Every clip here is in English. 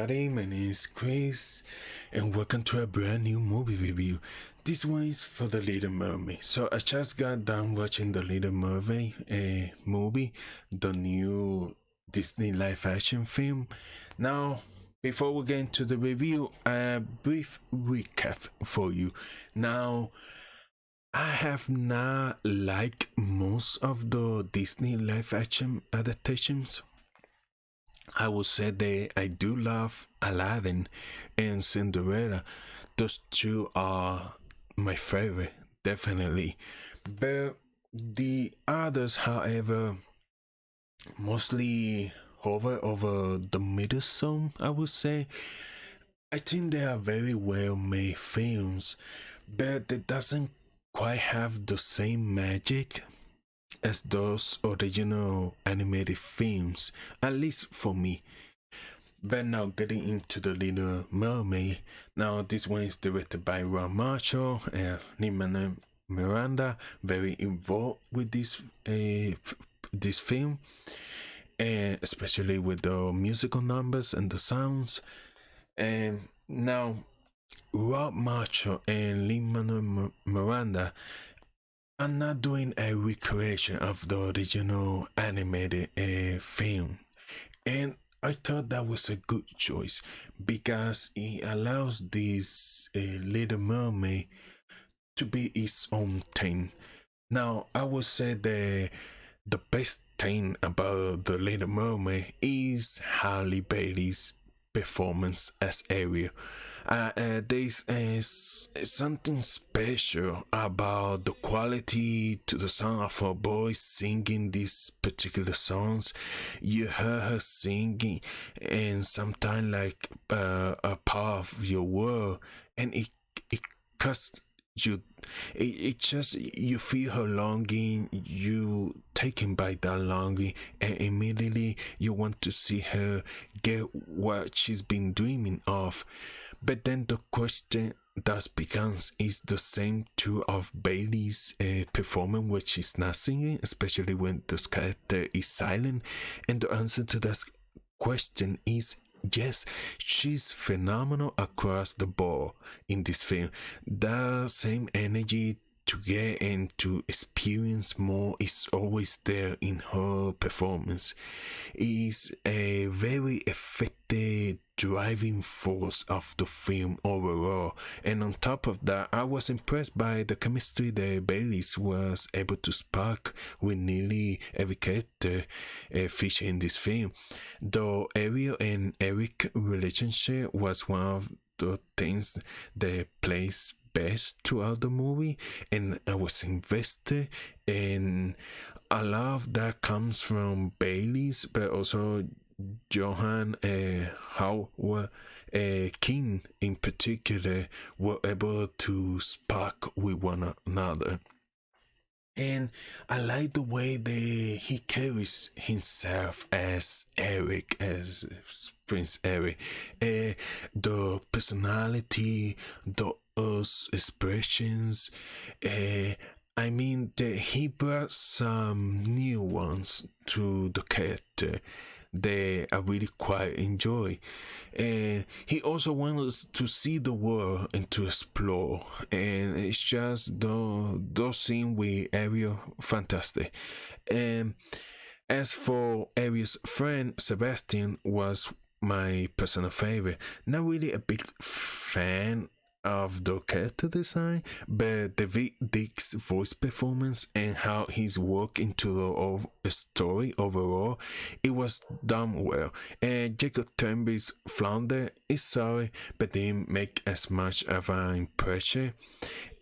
everybody, my name is Chris and welcome to a brand new movie review. This one is for The Little Mermaid. So I just got done watching The Little Mermaid movie, the new Disney live action film. Now, before we get into the review, a brief recap for you. Now, I have not liked most of the Disney live action adaptations. I would say that I do love Aladdin and Cinderella. Those two are my favorite, definitely. But the others, however, mostly hover over the middle zone, I would say. I think they are very well made films, but it doesn't quite have the same magic as those original animated films, at least for me. But now getting into The Little Mermaid. Now this one is directed by Ron Marshall and Lin-Manuel Miranda, very involved with this film, and especially with the musical numbers and the sounds. And now Rob Marshall and Lin-Manuel Miranda are not doing a recreation of the original animated film, and I thought that was a good choice because it allows this Little Mermaid to be its own thing. Now, I would say that the best thing about the Little Mermaid is Halle Bailey's performance as Ariel. There's something special about the quality to the sound of her voice singing these particular songs. You hear her singing, and sometimes like a part of your world, and it cuts you. It just you feel her longing, you taken by that longing, and immediately you want to see her get what she's been dreaming of. But then the question that becomes, is the same true of Bailey's performance when she's not singing, especially when the character is silent? And the answer to that question is yes, she's phenomenal across the board in this film. The same energy to get and to experience more is always there in her performance. Is a very effective driving force of the film overall, and on top of that, I was impressed by the chemistry that Bailey was able to spark with nearly every character featured in this film. Though Ariel and Eric relationship was one of the things that plays best throughout the movie, and I was invested, and a lot of that comes from Bailey's, but also Jonah Hauer-King in particular were able to spark with one another. And I like the way that he carries himself as Eric, as Prince Eric. The personality, the expressions. I mean that he brought some new ones to the character that I really quite enjoy. And he also wants us to see the world and to explore. And it's just those scenes with Ariel, fantastic. And as for Ariel's friend, Sebastian was my personal favorite. Not really a big fan of the character design, but David Dick's voice performance and how he's worked into the story overall, it was done well. And Jacob Turnbull's flounder is sorry, but didn't make as much of an impression.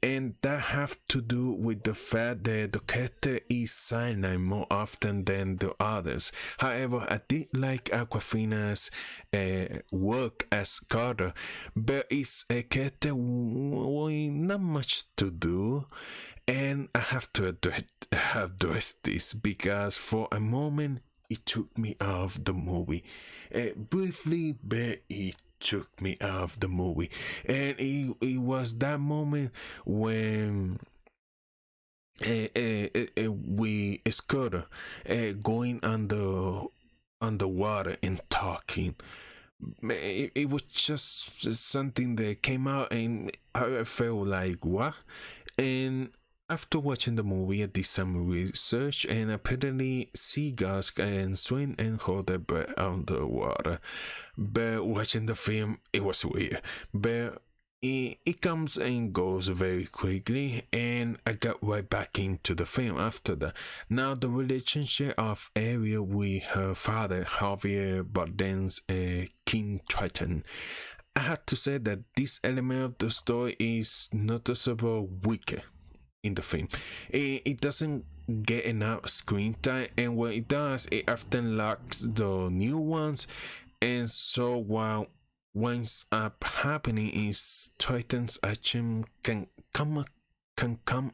And that have to do with the fact that the character is silent more often than the others. However, I did like Aquafina's work as Carter, but it's a character with not much to do. And I have to address this because for a moment it took me off the movie. Briefly, but it took me off the movie, and it was that moment when we Scooter going underwater and talking, it was just something that came out, and I felt like, what? And after watching the movie, I did some research, and apparently seagulls can swim and hold their breath underwater. But watching the film, it was weird. But it comes and goes very quickly, and I got right back into the film after that. Now, the relationship of Ariel with her father, Javier Bardem's King Triton. I have to say that this element of the story is noticeable weaker in the film. It doesn't get enough screen time, and when it does, it often lacks the new ones. And so while winds up happening is Triton's action can come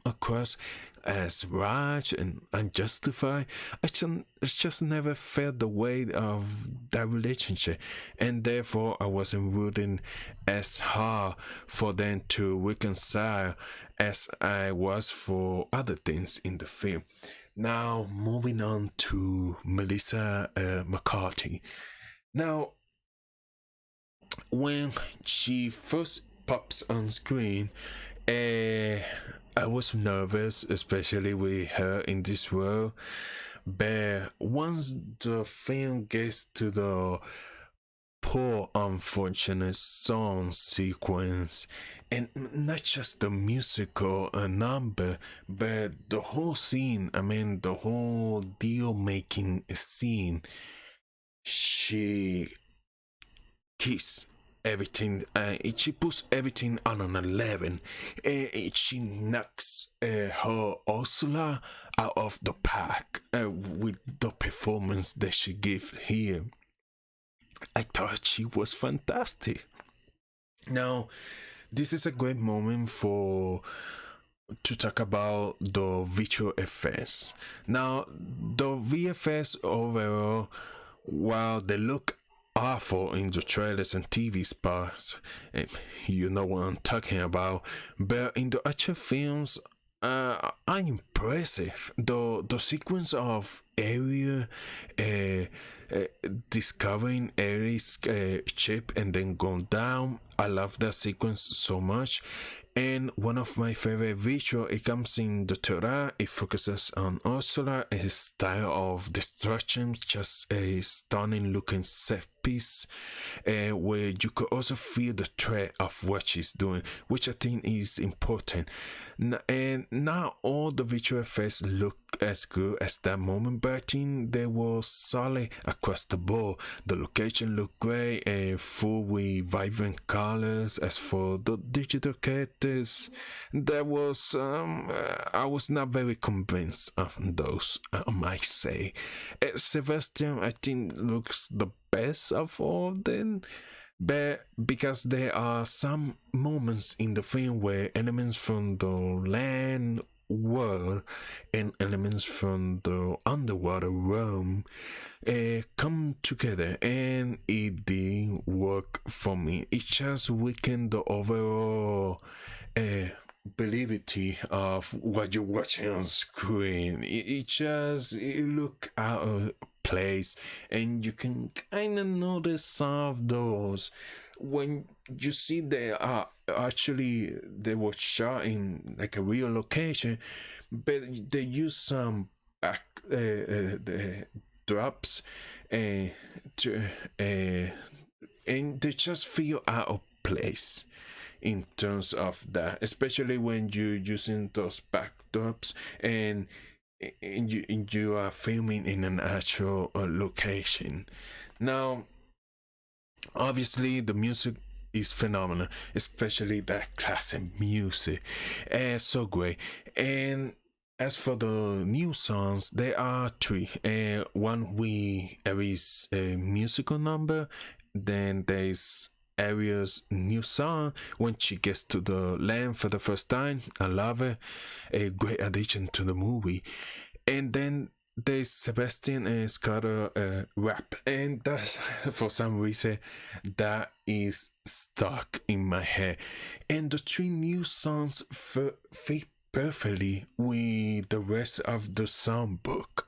across as rash and unjustified. It's just never felt the weight of that relationship, and therefore I wasn't rooting as hard for them to reconcile as I was for other things in the film. Now, moving on to Melissa McCarthy. Now, when she first pops on screen, I was nervous, especially with her in this role. But once the film gets to the poor, unfortunate song sequence, and not just the musical number, but the whole scene, I mean, the whole deal making scene, she kiss everything, she puts everything on an 11, and she knocks her Ursula out of the pack with the performance that she gave here. I thought she was fantastic. Now, this is a great moment to talk about the visual effects. Now, the VFX overall, while they look awful in the trailers and TV spots, you know what I'm talking about, but in the actual films are impressive. The sequence of Ariel discovering Eric's chip and then going down, I love that sequence so much. And one of my favorite visual, it comes in the Torah. It focuses on Ursula and his style of destruction, just a stunning looking set piece, where you could also feel the threat of what she's doing, which I think is important. And not all the visual effects look as good as that moment, but I think they were solid across the board. The location looked great and full with vibrant colors. As for the digital characters, there was I was not very convinced of those, I might say. Sebastian, I think, looks the best of all of them, but because there are some moments in the film where elements from the land world and elements from the underwater realm come together, and it didn't work for me. It just weakened the overall believability of what you're watching on screen. It look out of place, and you can kind of notice some of those when you see they were shot in like a real location, but they use some back the drops and they just feel out of place in terms of that, especially when you're using those backdrops and you are filming in an actual location. Now, obviously, the music is phenomenal, especially that classic music. So great. And as for the new songs, there are three. One there is a musical number, then there's Ariel's new song when she gets to the land for the first time. I love it. A great addition to the movie. And then there's Sebastian and Scudder rap, and that's for some reason that is stuck in my head. And the three new songs fit perfectly with the rest of the songbook.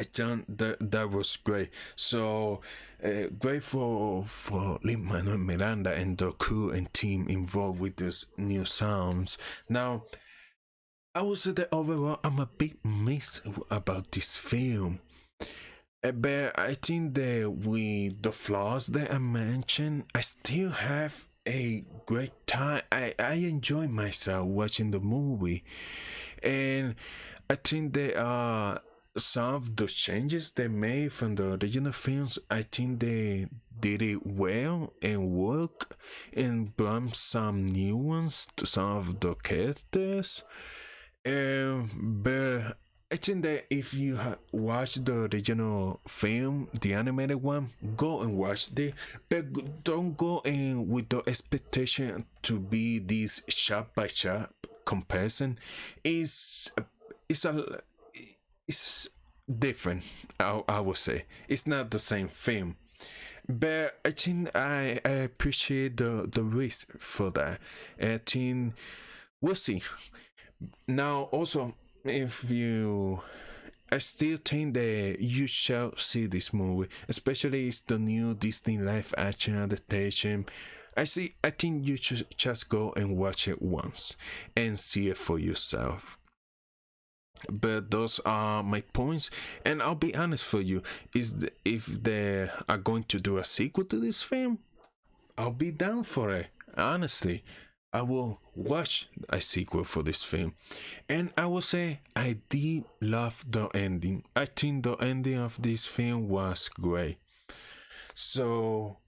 I thought that was great. So great for Lin-Manuel Miranda and the crew and team involved with these new sounds. Now, I would say that overall I'm a bit mixed about this film. But I think that with the flaws that I mentioned, I still have a great time. I enjoy myself watching the movie. And I think that some of the changes they made from the original films, I think they did it well and work and brought some new ones to some of the characters. But I think that if you watch the original film, the animated one, go and watch it, but don't go in with the expectation to be this shot by shot comparison. It's it's a it's different. I would say it's not the same film. But I think I appreciate the risk for that. I think we'll see. Now, also, if you, I still think that you shall see this movie, especially it's the new Disney live action adaptation. I think you should just go and watch it once and see it for yourself. But those are my points, and I'll be honest for you: if they are going to do a sequel to this film, I'll be down for it. Honestly, I will watch a sequel for this film. And I will say I did love the ending. I think the ending of this film was great. So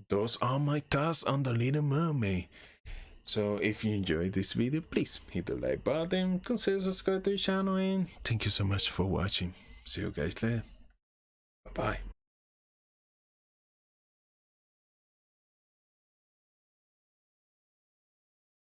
those are my thoughts on the Little Mermaid. So if you enjoyed this video, please hit the like button, consider subscribing to the channel, and thank you so much for watching. See you guys later. Bye bye.